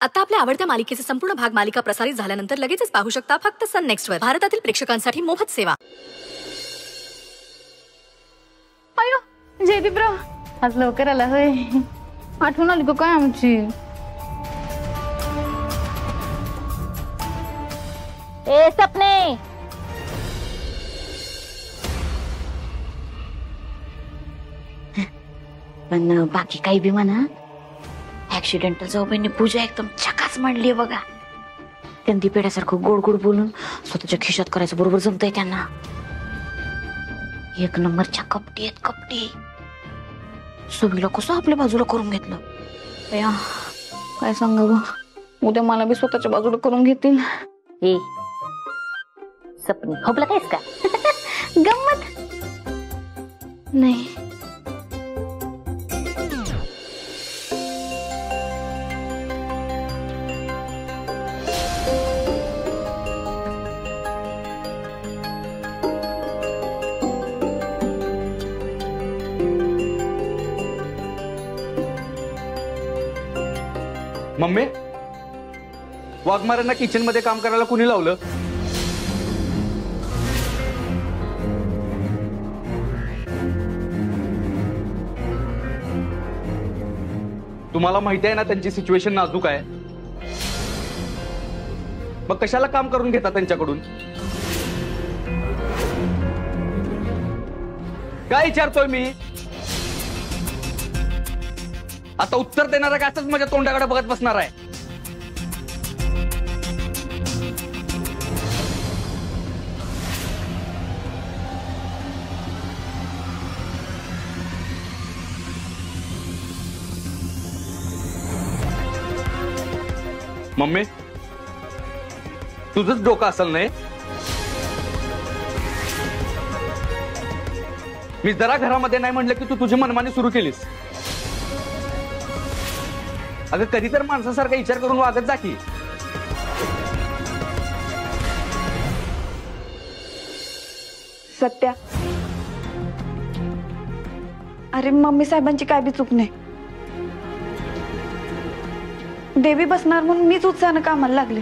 आता आपल्या आवडत्या मालिकेचे संपूर्ण भाग मालिका प्रसारित झाल्यानंतर लगेचच पाहू शकता फक्त सन नेक्स्ट वर. भारतातील प्रेक्षकांसाठी मोफत सेवा. अयो जयदीपराव, आज लवकर आला होय. आठवण आली काय आमची? ए सपने, पण बाकी काही बी म्हणा, ऍक्सिडेंट जाऊबाईंनी पूजा एकदम छकाच मांडली बघा. कंदी पेड्यासारखं गोड गोड बोलून स्वतःच्या खिशात करायचं बरोबर जमतंय त्यांना. एक नंबरच्या कपटी आहेत कपटी. सगळीला कसं आपल्या बाजूला करून घेतलं. काय सांगा ग, उद्या मला बी स्वतःच्या बाजूला करून घेतील. ए सपने, खोपला कायस का? गंमत नाही. मम्मी, वाघमाऱ्यांना किचन मध्ये काम करायला कुणी लावलं? तुम्हाला माहिती आहे ना त्यांची सिच्युएशन नाजूक आहे. मग कशाला काम करून घेता त्यांच्याकडून? काय विचारतोय मी? आता उत्तर देणारा काय असंच माझ्या तोंडाकडे बघत बसणार आहे? मम्मी, तुझंच डोकं असेल नाही. मी जरा घरामध्ये नाही म्हटलं की तू तुझी मनमानी सुरू केलीस. अगं कधी तर माणसासारखा विचार करून वागत जा की. सत्या, अरे मम्मी साहेबांची काय बी चूक नाही. देवी बसणार म्हणून मीच उत्साहानं कामाला लागले.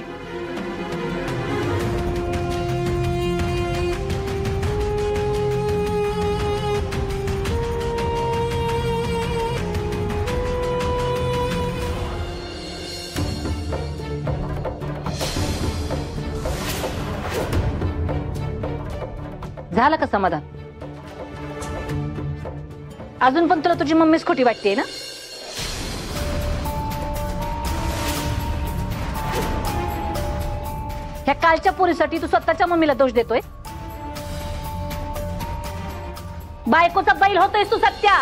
झालं का समाधान? अजून पण तुला तुझी मम्मीच खोटी वाटते ना? ह्या कालच्या पोरीसाठी तू स्वतःच्या मम्मीला दोष देतोय. बायकोचा बैल होतोय तू सत्या.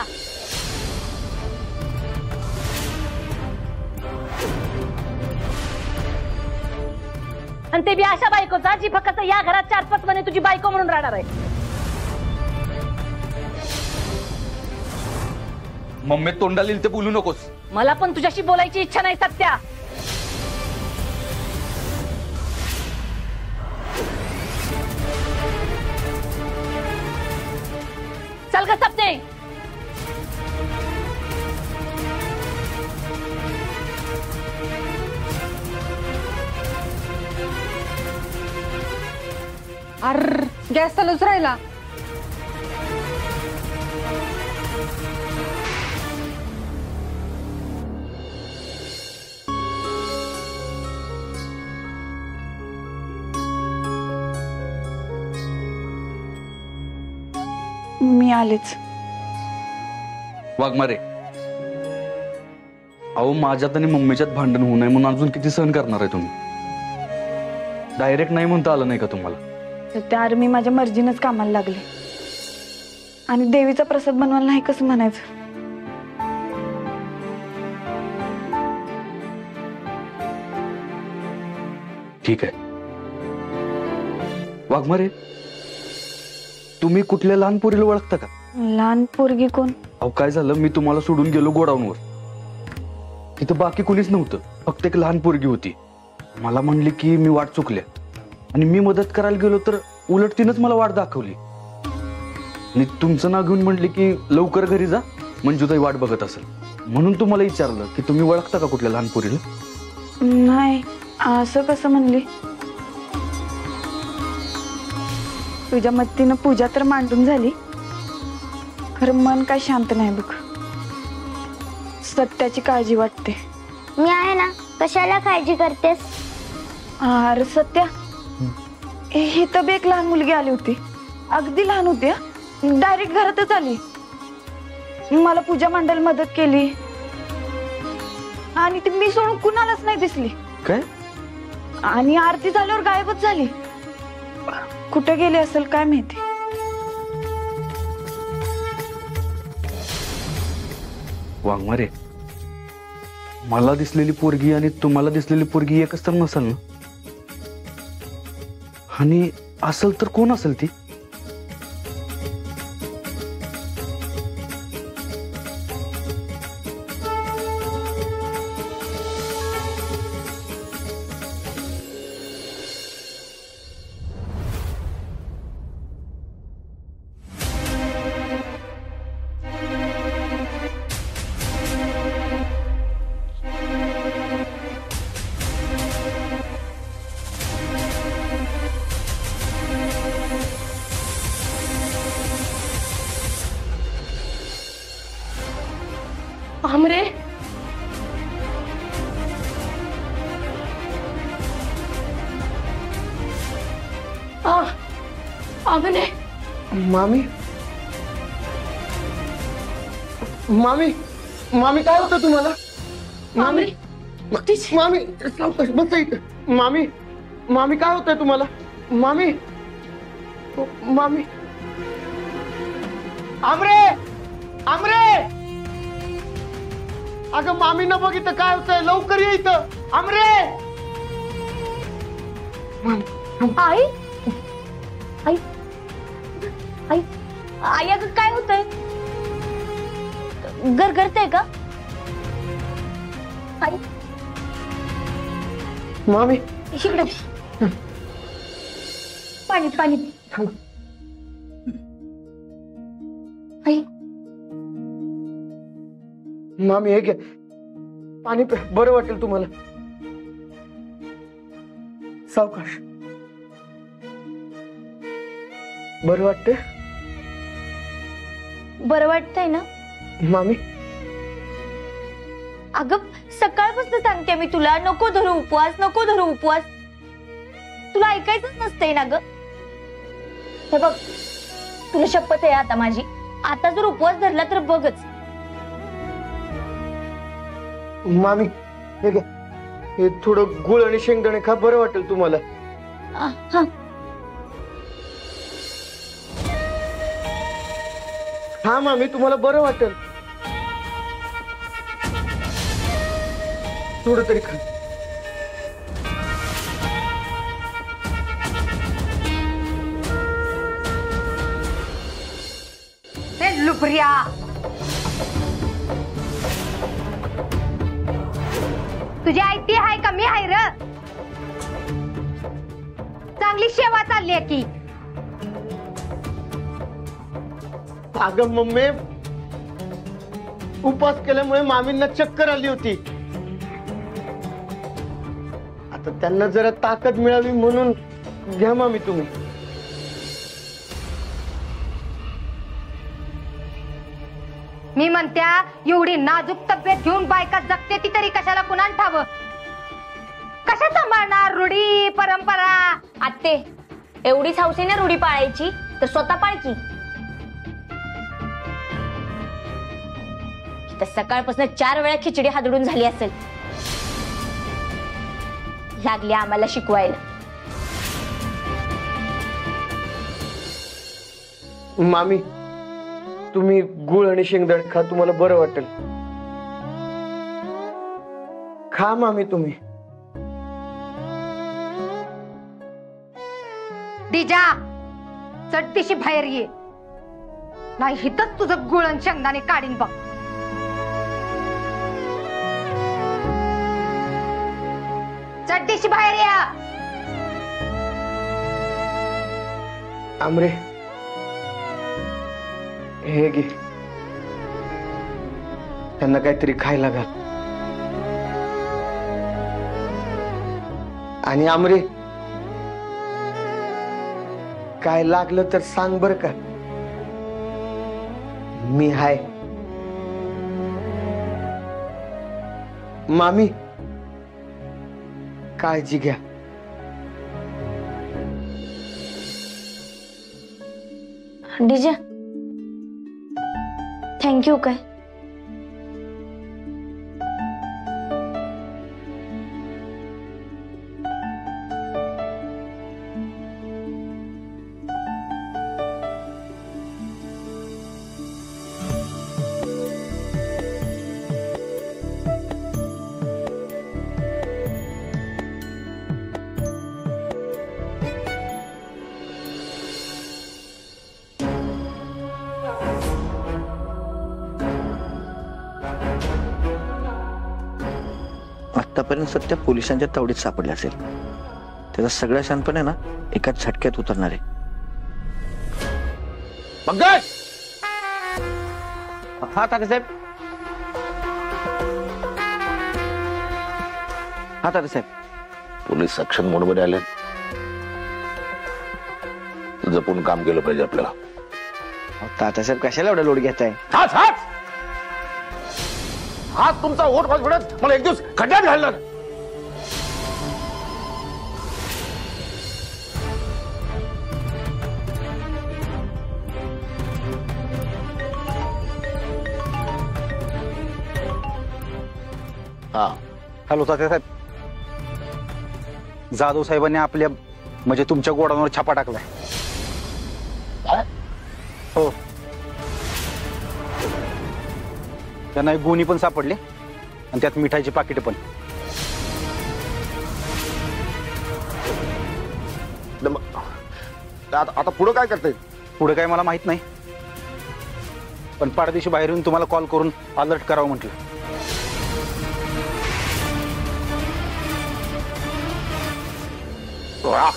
आणि ते बी अशा बायकोचा जी फक्त या घरात 4-5 महिने तुझी बायको म्हणून राहणार आहे. मम्मी, तोंडाला येईल ते बोलू नकोस. मला पण तुझ्याशी बोलायची इच्छा नाही सत्या. चल ग सपने. अर गॅस चालूच राहिला. मी आलेच. वाघमारे, अहो माझ्यात आणि मम्मीच्यात भांडण होऊ नये म्हणून अजून किती सहन करणार आहे तुम्ही? डायरेक्ट नाही म्हणता आलं नाही का तुम्हाला? त्या मी माझ्या मर्जीनच कामाला लागले आणि देवीचा प्रसाद बनवायला नाही कसं म्हणायचं? ठीक आहे. वाघमारे, तुम्ही कुठल्या लहान पोरीला ओळखता का? लहान पोरगी कोण? अहो काय झालं, मी तुम्हाला सोडून गेलो गोडाऊनवर. तिथं बाकी कोणीच नव्हतं, फक्त एक लहान पोरगी होती. मला म्हणली की मी वाट चुकल्या आणि मी मदत करायला गेलो तर उलट तिनंच मला वाट दाखवली. आणि तुमचं नाव घेऊन म्हणले की लवकर घरी जा, मंजुताई वाट बघत असेल. म्हणून तुम्हाला विचारलं की तुम्ही ओळखता का कुठल्या लहान पोरीला? नाही, असं कसं म्हणली? तुझ्या मतीनं पूजा तर मांडून झाली, खरं मन काय शांत नाही बघ. सत्याची काळजी वाटते. मी आहे ना, कशाला काळजी करतेस? अरे सत्या, ही तर एक लहान मुलगी आली होती, अगदी लहान होती. डायरेक्ट घरातच आली, मला पूजा मांडायला मदत केली आणि ती मी सोडून कुणालाच नाही दिसली. काय? आणि आरती झाल्यावर गायबच झाली. कुठे गेली असेल काय माहिती. वाघमारे, मला दिसलेली पोरगी आणि तुम्हाला दिसलेली पोरगी एकच तर नसेल ना? आणि असेल तर कोण असेल ती? आमरे, आमने. मामी, मामी, मामी काय होतं तुम्हाला? मामी, मामी सावकाश बसा इथं. मामी, मामी काय होतंय तुम्हाला? मामी, मामी. आमरे, आमरे, अगं मामींना बघितलं काय होतंय, लवकर ये इथं. आमरे. आई आई आई आई, अगं काय होतंय? गरगरतंय का? आई, मामी, इकडे पाणी पाणी. आई, मामी हे घ्या पाणी, बरं वाटेल तुम्हाला. सावकाश. बरं वाटतंय? बरं वाटतंय ना? मामी, अगं सकाळपासून सांगते मी तुला, नको धरू उपवास, नको धरू उपवास. तुला ऐकायचंच नसतंय ना ग. हे बघ, तुला शपथ आहे आता माझी, आता जर उपवास धरला तर बघच. मामी हे घ्या, हे थोडं गुळ आणि शेंगदाणे खा, बरं वाटेल तुम्हाला. हा, हा मामी, तुम्हाला बरं वाटेल. थोडं तरी खा. लुबऱ्या, तुझी आई ती आहे का मी आहे र? चांगली सेवा चालली आहे की. अगं मम्मी, उपवास केल्यामुळे मामींना चक्कर आली होती. आता त्यांना जरा ताकद मिळावी म्हणून घ्या मामी तुम्ही. मी म्हणत्या, एवढी नाजूक तब्येत घेऊन बायका जगते ती तरी कशाला कुणाला ठाव? कशा सांभाळणार रूढी परंपरा? आत्ते, एवढीच हौसे ना रूढी पाळायची तर स्वतः पाळकी. तर सकाळपासून 4 वेळा खिचडी हादडून झाली असेल. लागली आम्हाला शिकवायला. मामी, तुम्ही गुळ आणि शेंगदाणे खा, तुम्हाला बरं वाटेल. खा मामी तुम्ही. दिजा, चटतीशी बाहेर ये, नाही हितच तुझं गुळण शेंगदाणे काढीन बघ. चटतीशी बाहेर या. आमरे, हे घे, त्यांना काहीतरी खायला घाल. आणि आमरे, काय लागलं तर सांग बर का, मी हाय. मामी काळजी घ्या. डीजे थँक्यू काय. आतापर्यंत सत्य पोलिसांच्या तावडीत सापडले असेल. त्याचा सगळा शानपण आहे ना एकाच झटक्यात उतरणार आहे. पंकज, हा तात्यासाहेब. हा तात्यासाहेब. पोलीस ऍक्शन मोड मध्ये आले. जपून काम केलं पाहिजे आपल्याला. तात्यासाहेब कशाला एवढा लोड घेताय? हाच हाच हाच तुमचा वोट कॉन्फिडन्स मला एक दिवस खड्ड्यात घालणार. हा हॅलो तात्यासाहेब. जाधव साहेबांनी आपल्या म्हणजे तुमच्या गोडाऊनवर छापा टाकलाय. हो, त्यांना एक गोणी पण सापडली आणि त्यात मिठाईची पाकिट पण. आता पुढे काय करते? पुढे काय मला माहित नाही, पण पाडदेशी बाहेरून तुम्हाला कॉल करून अलर्ट करावं म्हटलं. बघा,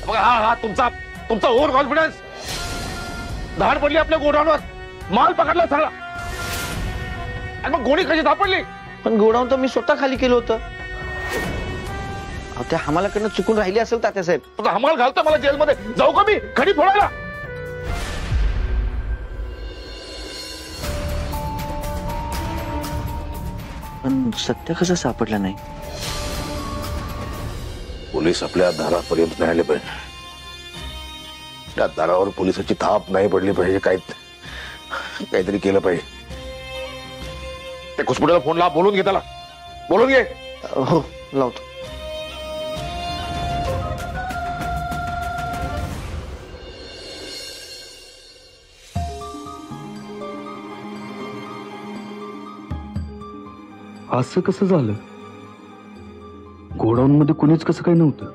हा हा तुमचा ओव्हर कॉन्फिडन्स. धाड पडली आपल्या गोडाऊनवर, माल पकडला सगळा, आणि मग गोणी कशी सापडली? पण गोडाऊन तर मी स्वतः खाली केलं होतं. त्या हमालाकडनं चुकून राहिली असेल तात्यासाहेब. हमाल घालतो मला जेलमध्ये, जाऊ का मी खडी फोडायला? पण सत्य कसं सापडलं नाही? पोलीस आपल्या दारापर्यंत नाही आले पाहिजे. त्या दारावर पोलिसाची थाप नाही पडली पाहिजे. काहीतरी केलं पाहिजे. ते कुसपुड्याला फोन लाव, बोलून घे त्याला. बोलून घे. हो, लावतो. असं कसं झालं? गोडाऊन मध्ये कुणीच कसं काही नव्हतं.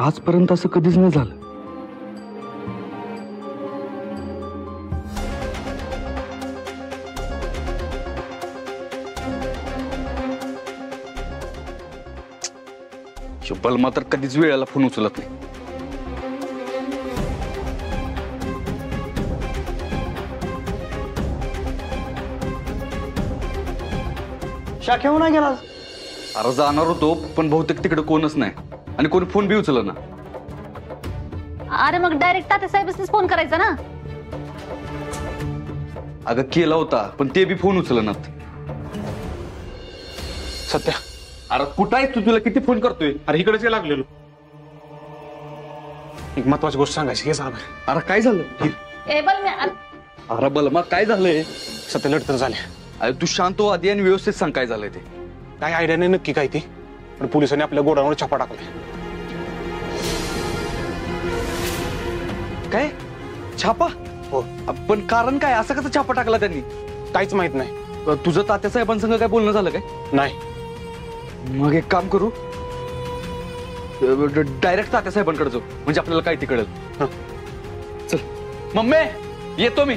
आजपर्यंत असं कधीच नाही झालं. शुभल मात्र कधीच वेळेला फोन उचलत नाही. शाखेहून नाही गेला? अरे जाणार होतो, पण बहुतेक तिकडे कोणच नाही आणि कोणी फोन बी उचलला ना. अरे मग डायरेक्ट तात्यासाहेबच फोन करायचा ना. अगं केला होता, पण ते बी फोन उचलनात. सत्या, अरे कुठं आहेस तू? तुला किती फोन करतोय? अरे इकडेच लागलेलो. एक महत्वाची गोष्ट सांगायची. हे सांग. अरे काय झालं? अरे बलमा काय झालंय? सत्य लढतर झाले. अरे तू शांत हो आधी आणि व्यवस्थित सांग काय झालंय ते. काय आयडिया नाही नक्की काय ती, पण पोलिसांनी आपल्या गोडाऊनवर छापा टाकलाय. काय छापा? हो. पण कारण काय? असं कसं छापा टाकला त्यांनी? काहीच माहित नाही. तुझं तात्यासाहेबांसंग काय बोलणं झालं काय? नाही. मग एक काम करू, डायरेक्ट तात्यासाहेबांकडे जाऊ, म्हणजे आपल्याला काय ती कळेल. चल मम्मी, येतो मी.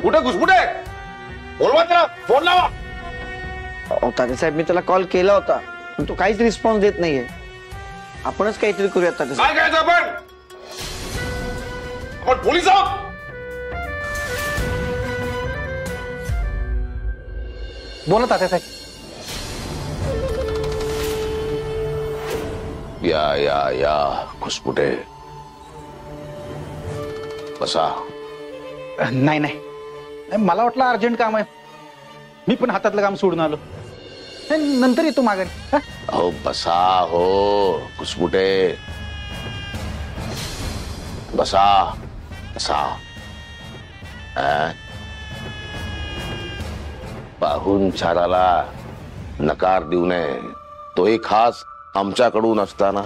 कुठे घुसपुटे? बोलवा त्याला, फोन लावा. तात्यासाहेब मी त्याला कॉल केला होता, पण तो काहीच रिस्पॉन्स देत नाहीये. आपणच काहीतरी करूयात तात्यासाहेब. काय करायचं आपण? आपण पोलीस आहोत. बोला तात्यासाहेब. या खुसपुटे बसा. नाही नाही, मला वाटलं अर्जंट काम आहे, मी पण हातातलं काम सोडून आलो. नंतर येतो माघारी. हो बसा. हो खुसपुटे बसा बसा. पाहुणचाराला नकार देऊ नये, तोही खास आमच्याकडून असताना.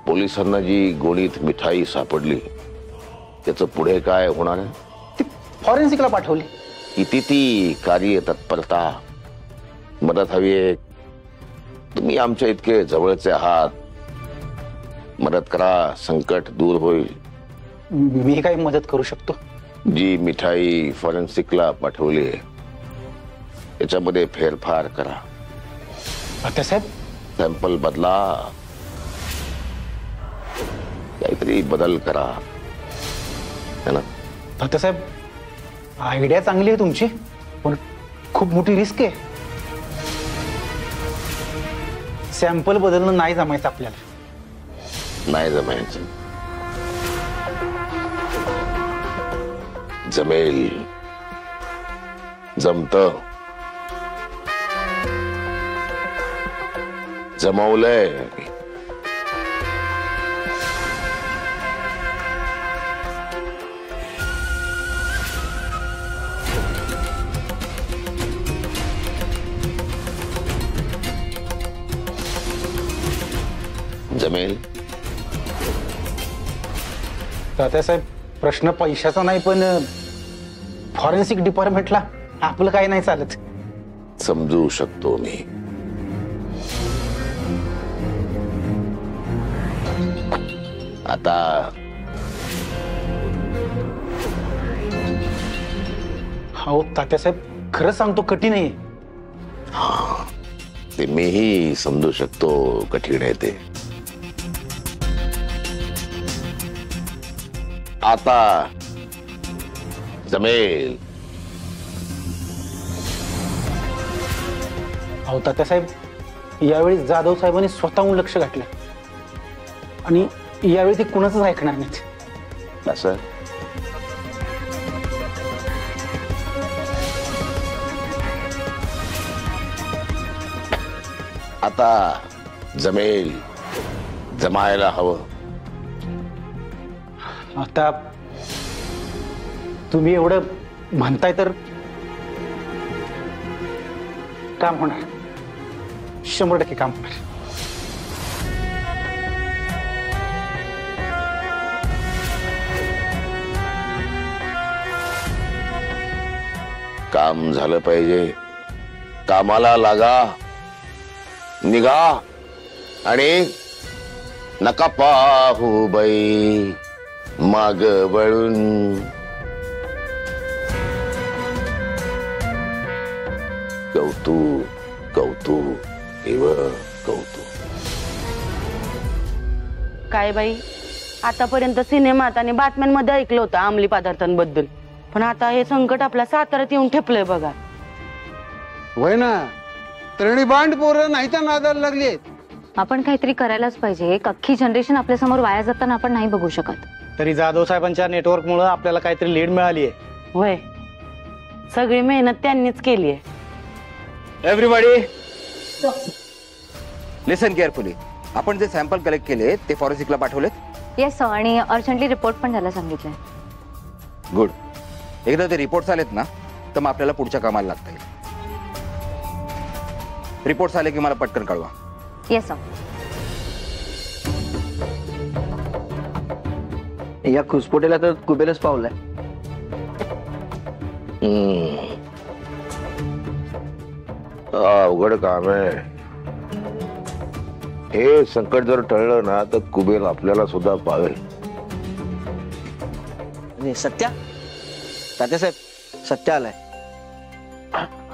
पोलिसांना जी गोणीत मिठाई सापडली त्याचं पुढे काय होणार आहे? ती फॉरेन्सिकला पाठवली. किती ती कार्य तत्परता, मदत हवी आहे. तुम्ही आमच्या इतके जवळचे आहात, मदत करा, संकट दूर होईल. मी काही मदत करू शकतो? जी मिठाई फॉरेन्सिकला पाठवली त्याच्यामध्ये फेरफार करा. तात्यासाहेब सॅम्पल बदला, काहीतरी बदल करा है ना. तात्यासाहेब आयडिया चांगली आहे तुमची, पण खूप मोठी रिस्क आहे. सॅम्पल बदलणं नाही जमायचं आपल्याला. नाही जमायचं. जमेल, जमत, जमवलंय. जमेल. तात्यासाहेब प्रश्न पैशाचा नाही, पण फॉरेन्सिक डिपार्टमेंटला आपलं काही नाही चालत. समजू शकतो मी. आता हो तात्यासाहेब, खरं सांगतो कठीण आहे. हा, ते मीही समजू शकतो कठीण आहे ते. आता जमेल. अहो तात्यासाहेब, यावेळी जाधव साहेबांनी स्वतःहून लक्ष घातलंय आणि यावेळी ते कुणाचंच ऐकणार नाहीत. असं आता जमेल, जमायला हवं. आता तुम्ही एवढं म्हणताय तर काम होणार, 100% काम होणार. काम झालं पाहिजे. कामाला लागा, निघा आणि नका पाहू बाई माग वळून. कौतुक कौतुक केवळ कौतुक. काय बाई, आतापर्यंत सिनेमात आणि बातम्यांमध्ये ऐकलं होतं अंमली पदार्थांबद्दल, पण आता हे संकट आपल्या साताऱ्यात येऊन ठेपलंय बघा. होय ना, तरुणी बांड पोरं नाही तर नादाला लागली आहेत. आपण काहीतरी करायलाच पाहिजे. एक अख्खी जनरेशन आपल्या समोर वाया जाताना आपण नाही बघू शकत. तरी जाधव साहेबांच्या नेटवर्कमुळे आपल्याला काहीतरी लीड मिळाली आहे. होय, सगळी मेहनत त्यांनीच केली आहे. एव्हरीबॉडी लिसन केअरफुली. आपण जे सॅम्पल कलेक्ट केले ते फॉरेन्सिकला पाठवलेत? येस सर, आणि अर्जंटली रिपोर्ट पण द्यायला सांगितलंय. गुड. एकदा ते रिपोर्ट्स आलेत ना तर मग आपल्याला पुढच्या कामाला लागता येईल. रिपोर्ट्स आले की मला पटकन कळवा. Yes sir. या खुसपोटेला तर कुबेरच पावलाय. अवघड काम आहे हे. संकट जर टळलं ना तर कुबेर आपल्याला सुद्धा पावेल. सत्या, तात्यासाहेब सत्या आलाय.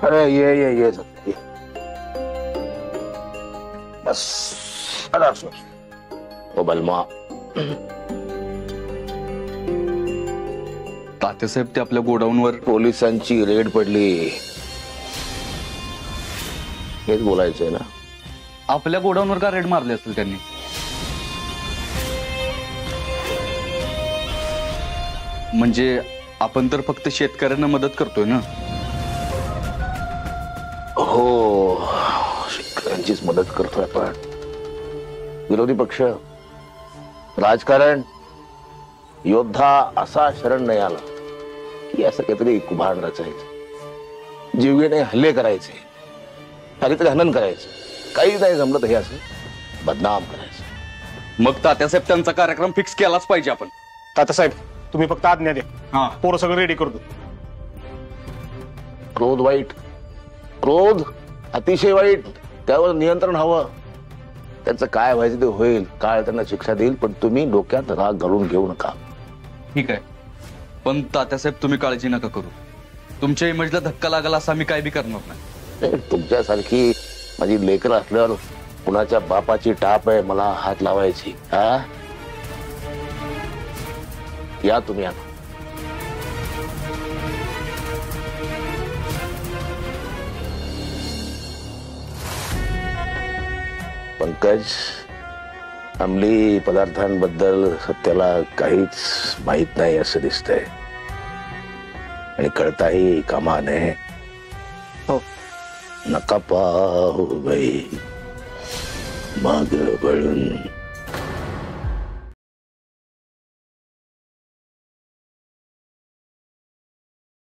अरे ये ये ये सत्या, ये. बस आला ओ बलमा. तात्यासाहेब ते आपल्या गोडाऊनवर पोलिसांची रेड पडली हेच बोलायचंय ना? आपल्या गोडाऊनवर का रेड मारली असेल त्यांनी? म्हणजे आपण तर फक्त शेतकऱ्यांना मदत करतोय ना. हो, शेतकऱ्यांचीच मदत करतोय आपण. विरोधी पक्ष, राजकारण, योद्धा असा शरण नाही आला की असं काहीतरी कुभाड रचायचं, जीवघेणे हल्ले करायचे, काहीतरी हनन करायचं, काही नाही जमलं तर हे असं बदनाम करायचं. मग तात्यासाहेब त्यांचा कार्यक्रम फिक्स केलाच पाहिजे आपण. तात्यासाहेब तुम्ही फक्त आज्ञा द्या. हा, पोरं सगळं रेडी करतो. क्रोध वाईट, क्रोध अतिशय वाईट, त्यावर नियंत्रण हवं. त्याचं काय व्हायचं ते होईल, काळ त्यांना शिक्षा देईल, पण तुम्ही डोक्यात राग घालून घेऊ नका. ठीक आहे, पण तात्यासाहेब तुम्ही काळजी नका करू. तुमच्या इमेजला धक्का लागला असं आम्ही काय बी करणार नाही. तुमच्यासारखी माझी लेकरं असल्यावर कुणाच्या बापाची टाप आहे मला हात लावायची? हा, या तुम्ही आता. पंकज, अंमली पदार्थांबद्दल सत्याला काहीच माहित नाही असं दिसतंय आणि कळताही कामा नये. हो, नका पाहू बाई माग वळून.